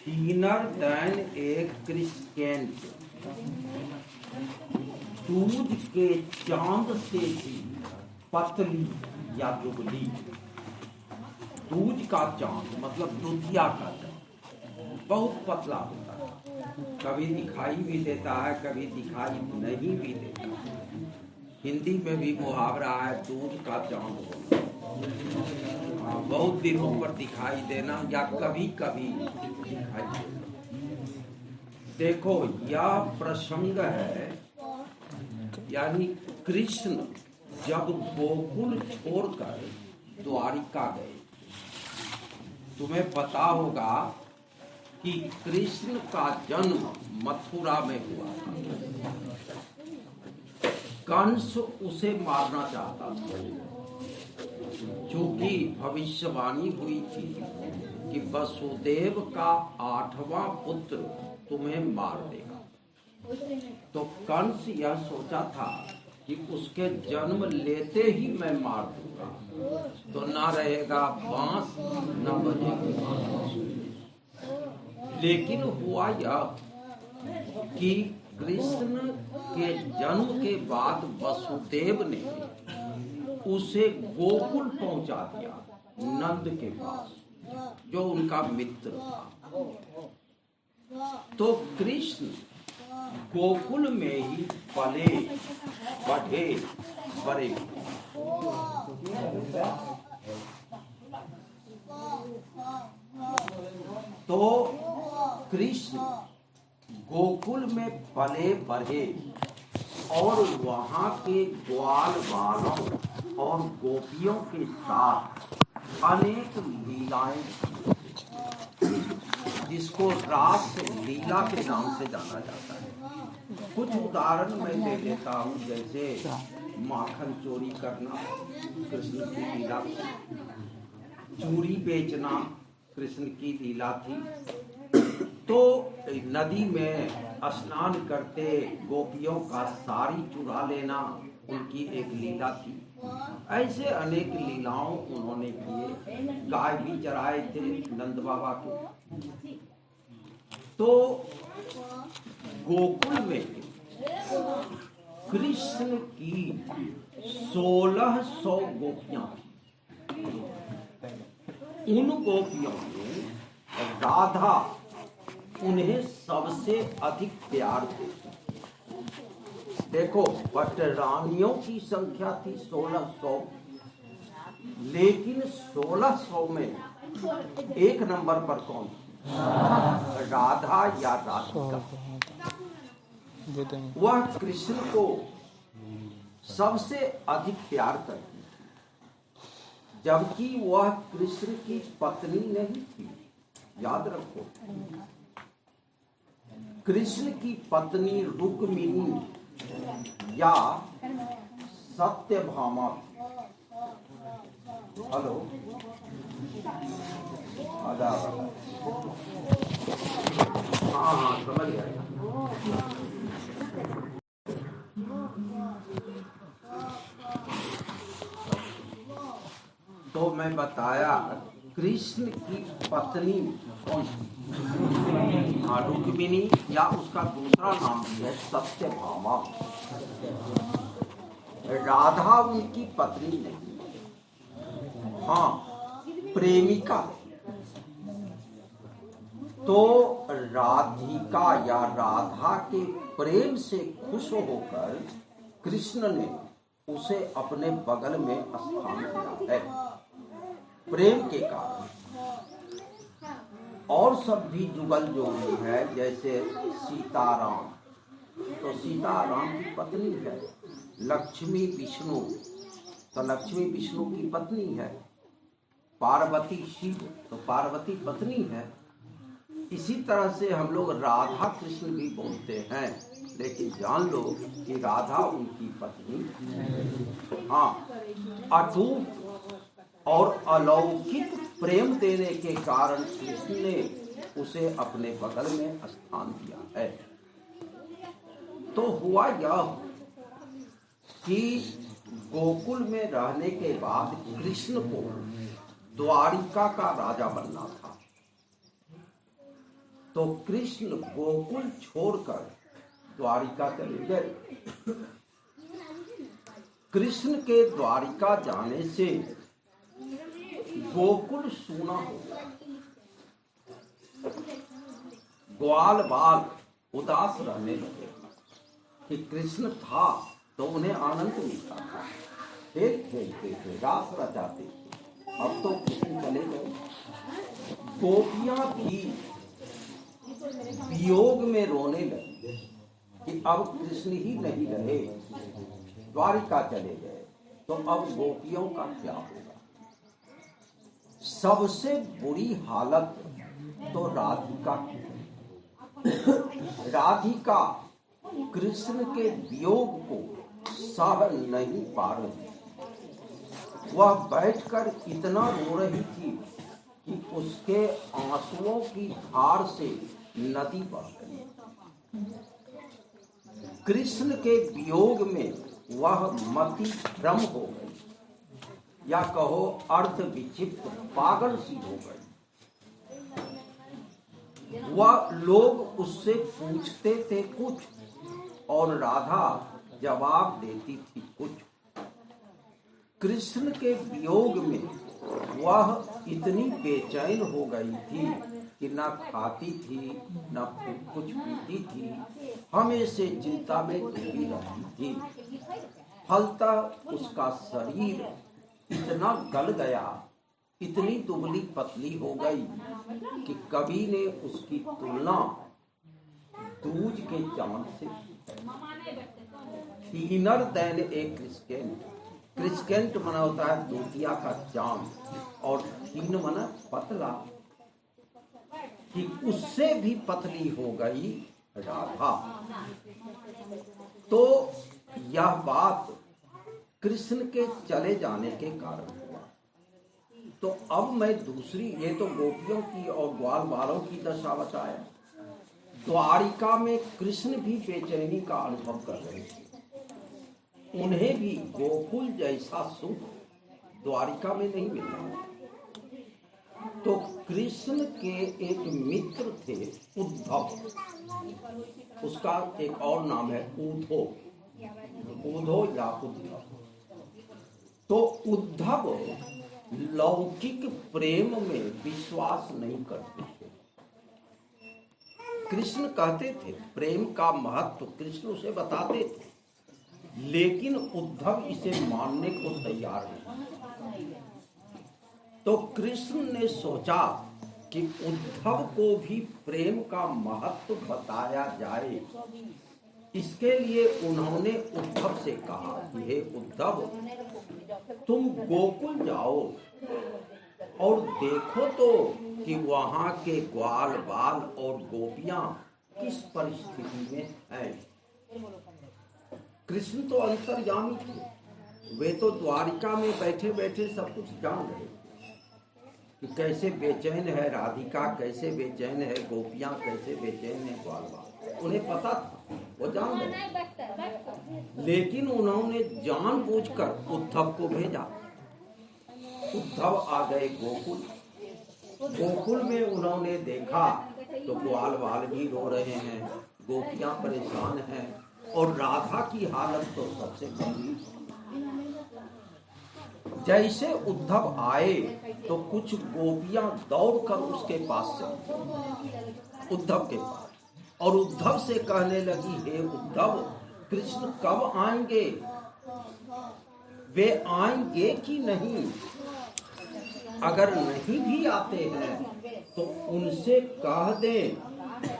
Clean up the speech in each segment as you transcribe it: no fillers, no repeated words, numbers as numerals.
thinner than a crescent, दूध के चांद से भी पतली या दुबली। दूध का चांद मतलब दूधिया का चांद बहुत पतला होता है, कभी दिखाई भी देता है, कभी दिखाई नहीं भी देता। हिंदी में भी मुहावरा है दूध का चांद होना, बहुत दिनों पर दिखाई देना या कभी कभी दिखाई देना। देखो यह प्रसंग है, यानी कृष्ण जब गोकुल छोड़कर द्वारिका गए। तुम्हें पता होगा कि कृष्ण का जन्म मथुरा में हुआ था। कंस उसे मारना चाहता था, चूंकि भविष्यवाणी हुई थी कि वसुदेव का 8वां पुत्र तुम्हें मार देगा। तो कंस यह सोचा था कि उसके जन्म लेते ही मैं मार दूंगा, तो ना रहेगा बांस न बजेगी। लेकिन हुआ यह कि कृष्ण के जन्म के बाद वसुदेव ने उसे गोकुल पहुंचा दिया, नंद के पास, जो उनका मित्र था। तो कृष्ण गोकुल में ही पले बढ़े बड़े। तो कृष्ण गोकुल में पले बढ़े और वहां के ग्वाल बालों और गोपियों के साथ अनेक लीलाएं, जिसको रास लीला के नाम से जाना जाता है। कुछ उदाहरण मैं ले लेता हूँ, जैसे माखन चोरी करना कृष्ण की लीला थी, चूड़ी बेचना कृष्ण की लीला थी, तो नदी में स्नान करते गोपियों का साड़ी चुरा लेना उनकी एक लीला थी। ऐसे अनेक लीलाओं उन्होंने किए। गाय भी चराए थे नंद बाबा के। तो गोकुल में कृष्ण की 1600 गोपियां थी। उन गोपियों में राधा उन्हें सबसे अधिक प्यार देती। देखो पटरानियों की संख्या थी 1600, लेकिन 1600 में एक नंबर पर कौन थी? राधा या राधिका। वह कृष्ण को सबसे अधिक प्यार करती, जबकि वह कृष्ण की पत्नी नहीं थी। याद रखो, कृष्ण की पत्नी रुक्मिणी या सत्यभामा। हेलो, हाँ समझ गया। तो मैं बताया कृष्ण की पत्नी कौन थी? रुक्मिणी, या उसका दूसरा नाम भी है सत्यभामा। राधा उनकी पत्नी नहीं, हाँ प्रेमिका। तो राधिका या राधा के प्रेम से खुश होकर कृष्ण ने उसे अपने बगल में स्थान दिया है, प्रेम के कारण। और सब भी जुगल जोड़ी है, जैसे सीताराम, तो सीताराम की पत्नी है। लक्ष्मी विष्णु, तो लक्ष्मी विष्णु की पत्नी है। पार्वती शिव, तो पार्वती पत्नी है। इसी तरह से हम लोग राधा कृष्ण भी बोलते हैं, लेकिन जान लो कि राधा उनकी पत्नी। हाँ, अटूट और अलौकिक प्रेम देने के कारण कृष्ण ने उसे अपने बगल में स्थान दिया है। तो हुआ यह कि गोकुल में रहने के बाद कृष्ण को द्वारिका का राजा बनना था। तो कृष्ण गोकुल छोड़कर द्वारिका चले गए। कृष्ण के द्वारिका जाने से गोकुल सूना हो गया। ग्वाल बाल उदास रहने लगे कि कृष्ण था तो उन्हें आनंद मिलता था, खेल खेलते थे, रास रचाते थे। अब तो कृष्ण चले गए। गोपियां भी वियोग में रोने लगी कि अब कृष्ण ही नहीं रहे, द्वारिका चले गए, तो अब गोपियों का क्या होगा। सबसे बुरी हालत तो राधिका की। राधिका कृष्ण के वियोग को सह नहीं पा रही। वह बैठकर इतना रो रही थी कि उसके आंसुओं की धार से नदी बह गई। कृष्ण के वियोग में वह मति भ्रम हो गई, या कहो अर्ध विचित्र पागल सी हो गई। वह लोग उससे पूछते थे कुछ और राधा जवाब देती थी कुछ। कृष्ण के वियोग में वह इतनी बेचैन हो गई थी कि न खाती थी न कुछ पीती थी, हमेशा चिंता में डूबी रहती थी। फलतः उसका शरीर इतना गल गया, इतनी दुबली पतली हो गई कि कवि ने उसकी तुलना दूज के चांद से थीनर देन ए क्रिस्केंट। क्रिस्केंट मना होता है दूतिया का चांद, और थीन मना पतला, कि उससे भी पतली हो गई राधा। तो यह बात कृष्ण के चले जाने के कारण हुआ। तो अब मैं दूसरी, ये तो गोपियों की और ग्वाल बालों की दशा बताया। द्वारिका में कृष्ण भी बेचैनी का अनुभव कर रहे थे। उन्हें भी गोकुल जैसा सुख द्वारिका में नहीं मिल रहा। तो कृष्ण के एक मित्र थे उद्धव, उसका एक और नाम है ऊधो, ऊधो या उद्धव। तो उद्धव लौकिक प्रेम में विश्वास नहीं करते थे। कृष्ण कहते थे, प्रेम का महत्व कृष्ण उसे बताते थे, लेकिन उद्धव इसे मानने को तैयार नहीं। तो कृष्ण ने सोचा कि उद्धव को भी प्रेम का महत्व बताया जाए। इसके लिए उन्होंने उद्धव से कहा कि हे उद्धव, तुम गोकुल जाओ और देखो तो कि वहां के ग्वाल बाल और गोपियां किस परिस्थिति में हैं। कृष्ण तो अंतर्यामी थे, वे तो द्वारिका में बैठे बैठे सब कुछ जान रहे कि कैसे बेचैन है राधिका, कैसे बेचैन है गोपियां, कैसे बेचैन है ग्वाल बाल। उन्हें पता था, वो जान रहे। लेकिन उन्होंने जानबूझकर उद्धव को भेजा। उद्धव आ गए गोकुल। गोकुल में उन्होंने देखा तो ग्वाल बाल भी रो रहे हैं, गोपियां परेशान हैं, और राधा की हालत तो सबसे गंभीर। जैसे उद्धव आए तो कुछ गोपियां दौड़कर उसके पास चली, उद्धव के पास, और उद्धव से कहने लगी, हे उद्धव, कृष्ण कब आएंगे? वे आएंगे कि नहीं? अगर नहीं भी आते हैं तो उनसे कह दें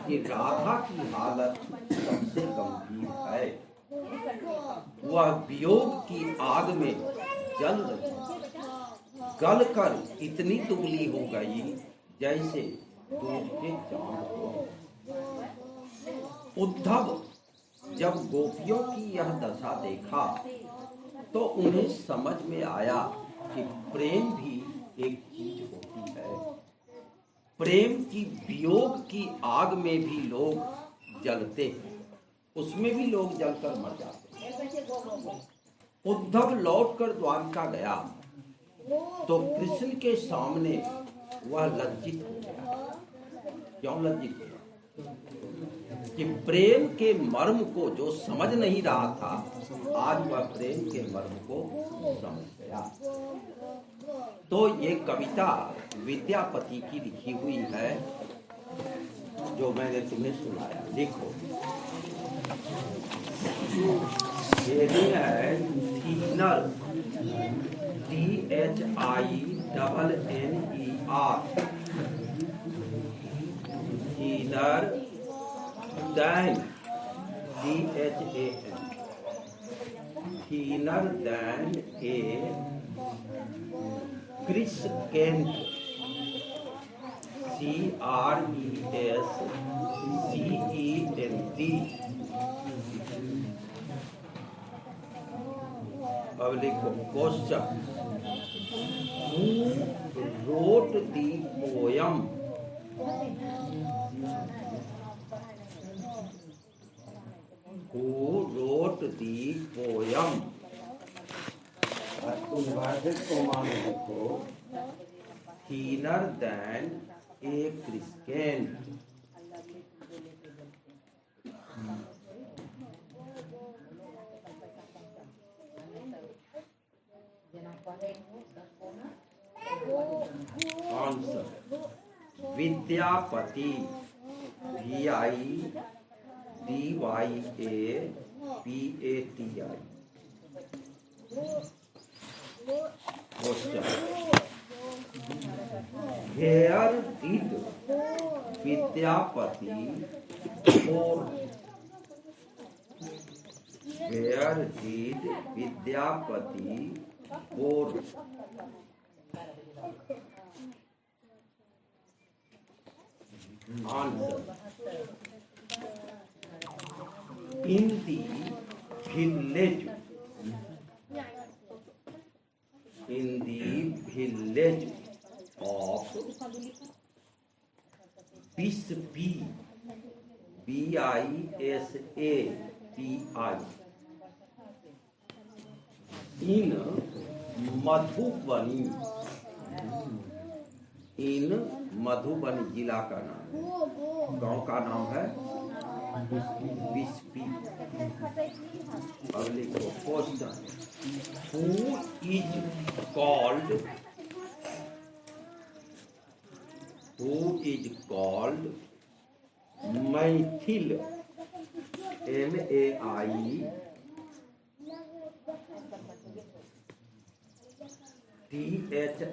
कि राधा की हालत सबसे गंभीर है, वह वियोग की आग में जल रही, गल कर इतनी दुबली हो गई जैसे दूध के चांद हो। उद्धव जब गोपियों की यह दशा देखा तो उन्हें समझ में आया कि प्रेम भी एक चीज होती है। प्रेम की वियोग की आग में भी लोग जलते हैं, उसमें भी लोग जलकर मर जाते हैं। उद्धव लौटकर द्वारिका गया तो कृष्ण के सामने वह लज्जित हो गया। क्यों लज्जित हुआ? कि प्रेम के मर्म को जो समझ नहीं रहा था, आज वह प्रेम के मर्म को समझ गया। तो ये कविता विद्यापति की लिखी हुई है, जो मैंने तुम्हें सुनाया। देखो, ये है thinner, THINNER, thinner than, THAN, thinner than a crescent, CRESCENT। अब लिखो question, who wrote the poem? Who wrote the poem? Thinner than a crescent, answer Vidyapati, VIDYAPATI। Question, Where did Vidyapati born? Where did Vidyapati born? Answer, in the village, in the village of Bispi, BISAPI, in Madhubani, in Madhubani जिला का नाम, गांव का नाम है बिस्पी। अब लिखो question, who is called Maithil,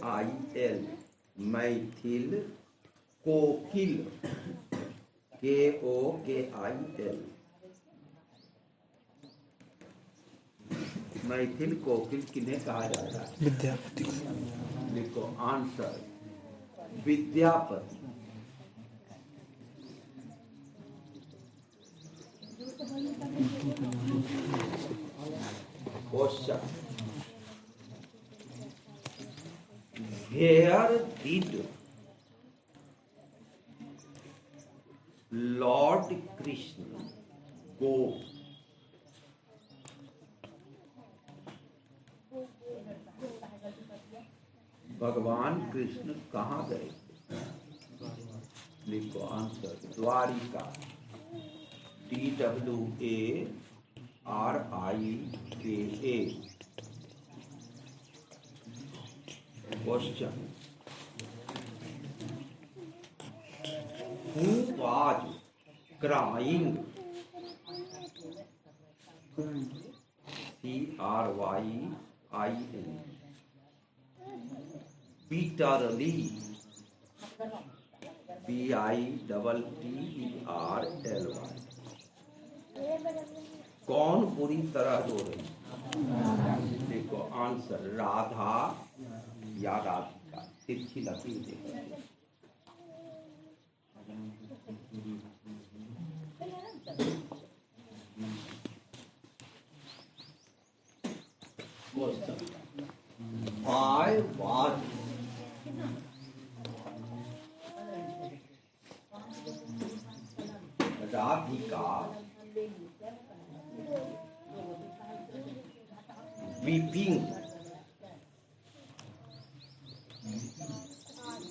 MAITHIL, Maithil Kokil, KOKIL, Maithil Kokil किन्हें कहा जाता है? विद्यापति। लिखो answer, Vidyapati. Question, Where did Lord Krishna go? भगवान कृष्ण कहाँ गए? लिखो answer, Dwarika, TWARIKA। Question, who was crying? CRYIN, bitterly, BITTERLY। कौन बुरी तरह रो रही? देखो आंसर, राधा या राधिका, तिरछी लकीर देखो। Why was Radhika weeping?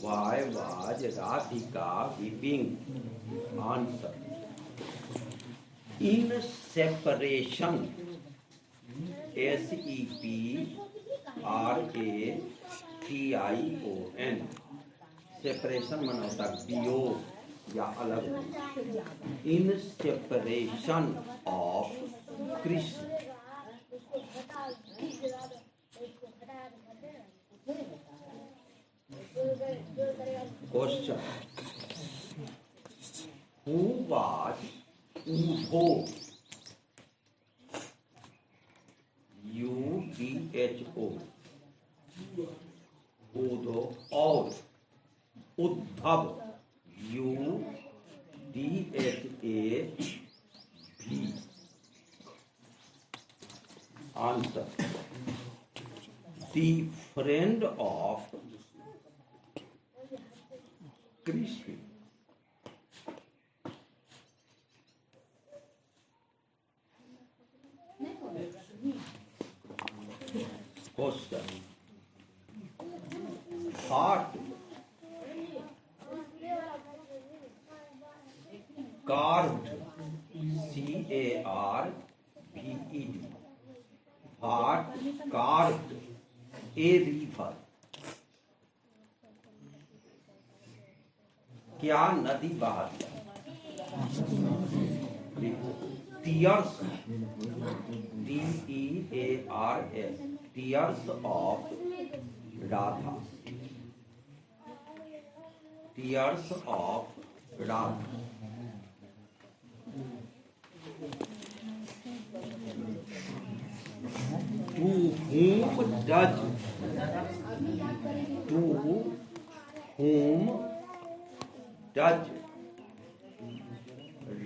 Why was Radhika weeping? Answer. In separation, separation, separation मन होता है वियोग या अलग। In separation of Krishna, question, who was Udho, UDHO, Udho, और Uddhav, UDHAV। Answer, the friend of Krishna. Question, heart, carved, CARVED, heart carved a river। क्या नदी बहाती? tears, TEARS, tears of Radha, tears of Radha। To whom does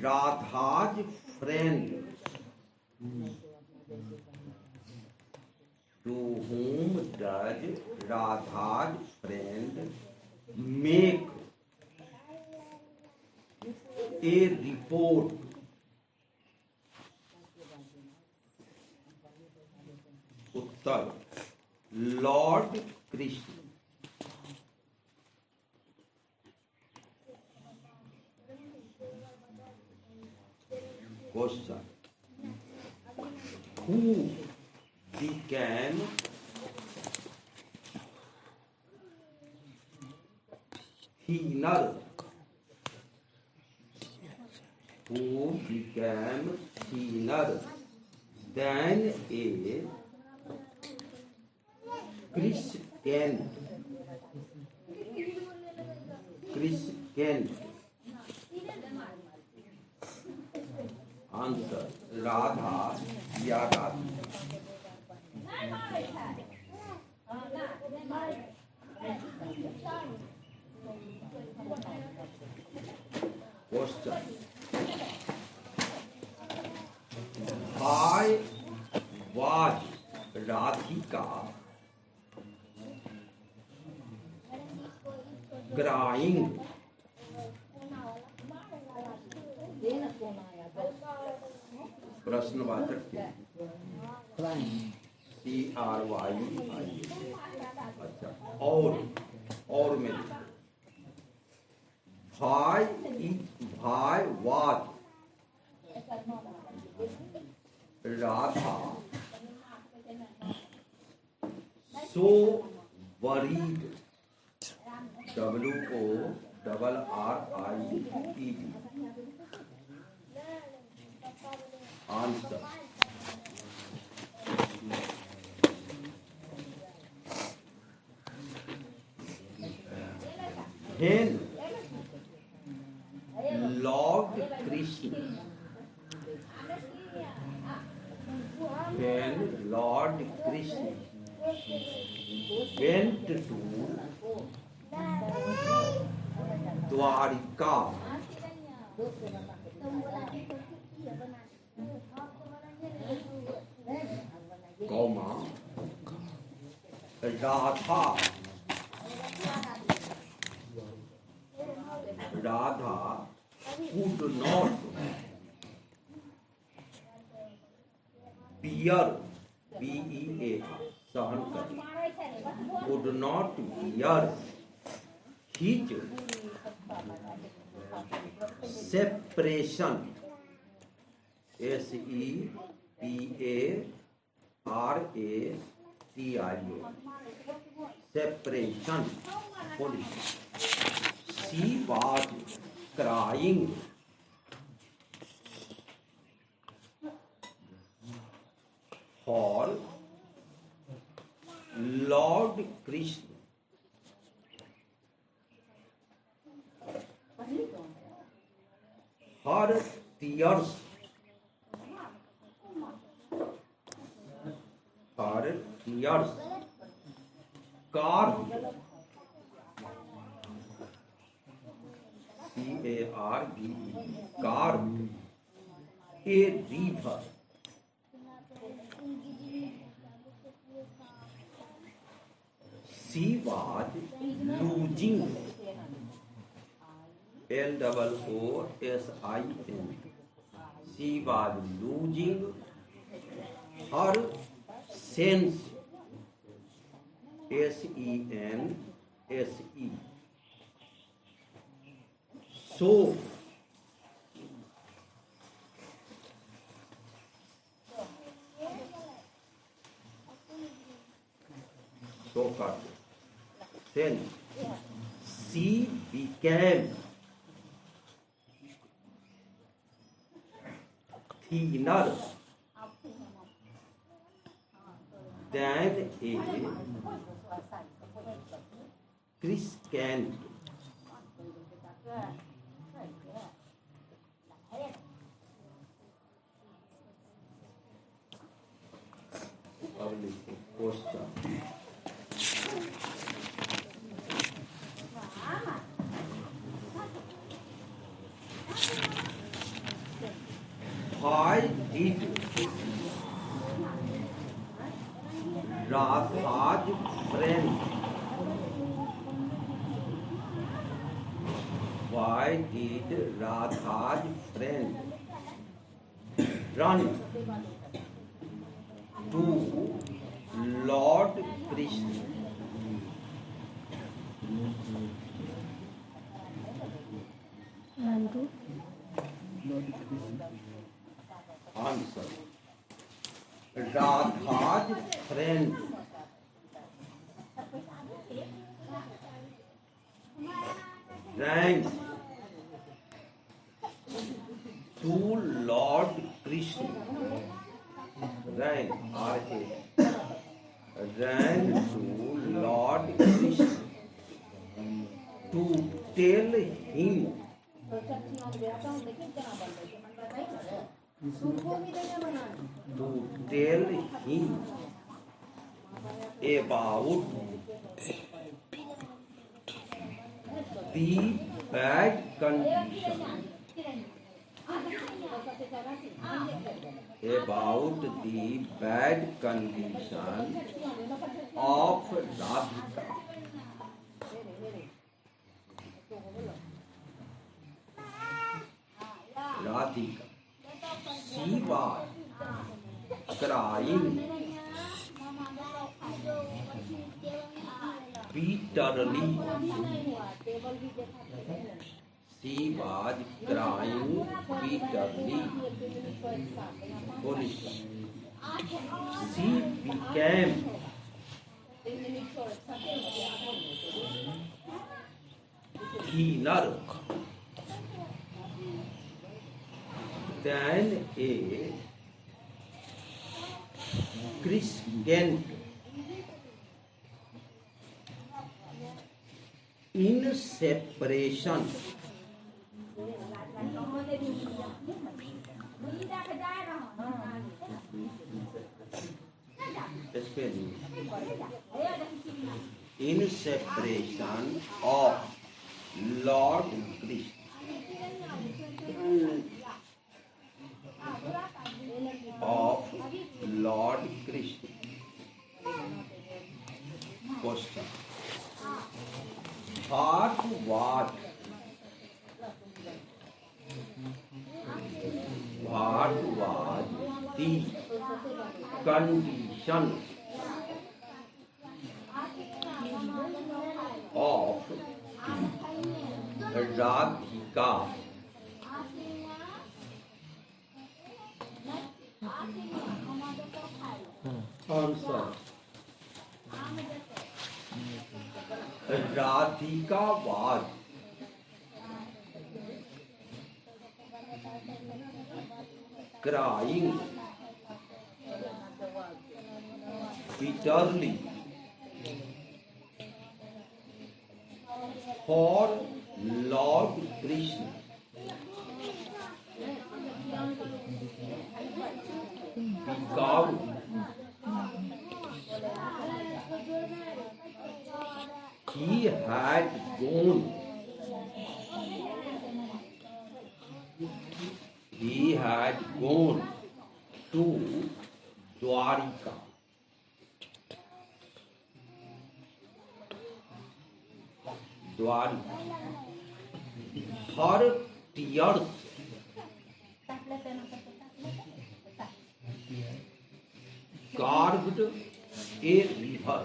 Radha's friend, to whom does Radha's friend make a report? उत्तर, Lord Krishna. Question, who began thinner, who became thinner than a Christian? Answer, Radha या Radha. Question, why was Radhika crying? प्रश्नवाचक CRY। अच्छा, और में why was Radha so worried? WORRIED। Answer, when Lord Krishna went to Dwarika, Radha could not bear, BEAR, सहन कर, could not bear his separation, separation, separation, she was crying for Lord Krishna. Her tears, carved, carved a river. She was losing, Loosin. She was losing her sense, sense. So then she became thinner than a Christian. Question. Why did Radha's friend, run to Lord Krishna? Answer. Radha's friend ran to Lord Krishna. Ran to Lord Krishna to tell him about the bad condition, of Radhika. She was crying bitterly. She became thinner than a Christian. In separation, of Lord Krishna. Question. What was the condition of Radhika. Answer. Radhika was crying bitterly for Lord Krishna. Because he had gone to Dwarika. Her tears carved a river.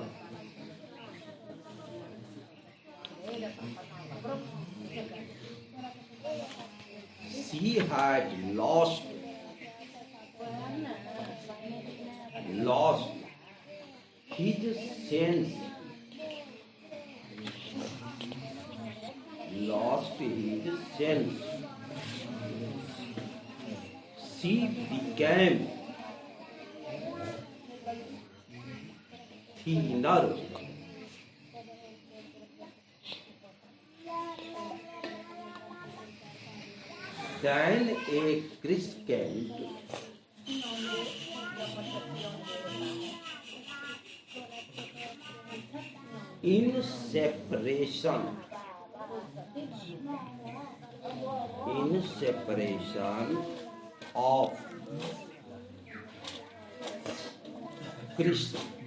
She had lost his sense. She became thinner. Than a crescent. In separation of Krishna.